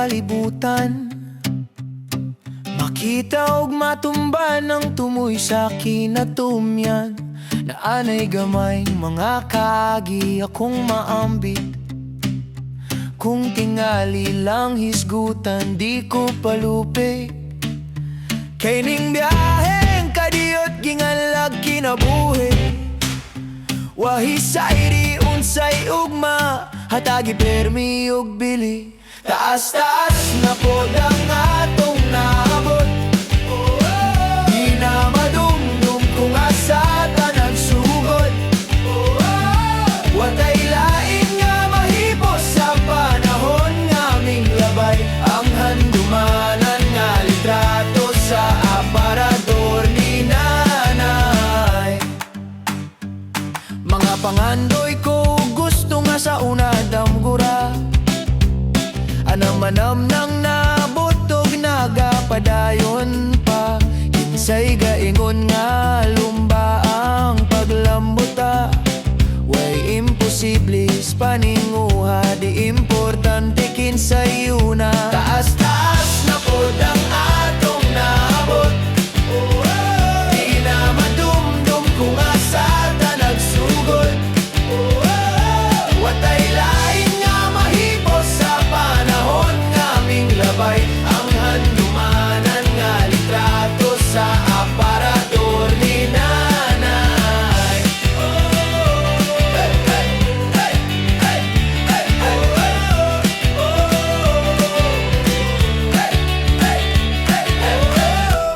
kalibutan. Makita og matumba ng tumoy sa kinatumyan. Naanay gamay mga kaagi akong maambit. Kung tingali lang hisgutan di ko palupi. Kay ning biyaheng kadiyot gingalag kinabuhi. Wahisay di unsay ugma, hatagi permi ug bili. Taas-taas na pod ang atong naabot. Di na madumdum kung asa ta nagsugod. Watay lain nga mahipos sa panahon nga aming labay. Ang handumanan nga litrato sa aparador ni nanay. Mga pangandoy ko gusto nga sa una damgura. Anam-anam nang nabutog nagapadayon pa. Kinsay gaingon nga lumba ang paglambuta. Way imposible paninguha, di importante kinsay una. Taas-taas na pod ang atong naabot. Di na madumdum kung asa ta nagsugod. Watay lain nga mahipos sa panahon nga aming labay. Ang handumanan nga litrato sa aparador ni nanay.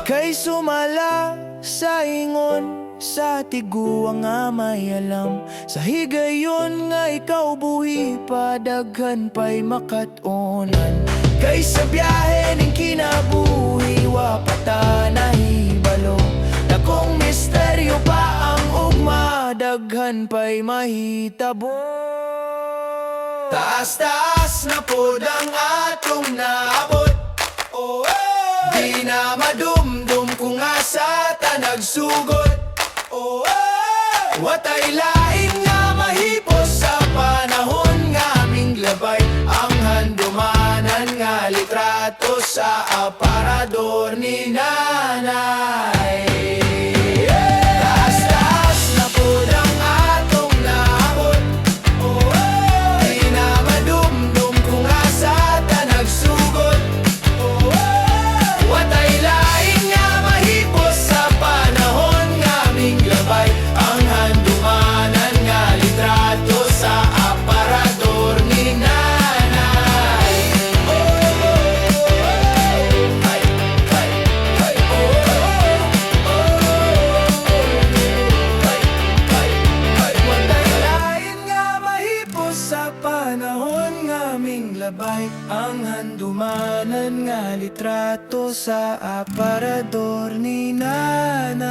Kay sumala sa ingon sa tiguang nga may alam. Sa higayon nga ikaw buhi pa daghan pa'y makatunan. Kay sa biyahe ning kinabuhi wa pata nahibalo. Dakong misteryo pa ang ugma, daghan pa'y mahitabo. Taas-taas na pod ang atong naabot. Di na madumdum kung asa ta nagsugod. Watay lain nga mahipos sa panahon nga aming labay. Ang handumanan nga litrato sa aparador ni nanay. Taas-taas na pod ang atong naabot. Di na madumdum kung asa ta nagsugod. Watay lain nga mahipos sa panahon nga aming labay. Ang handumanan nga litrato sa aparador ni nanay. Watay lain nga mahipos sa panahon nga aming labay. Ang handumanan nga litrato sa aparador ni nanay.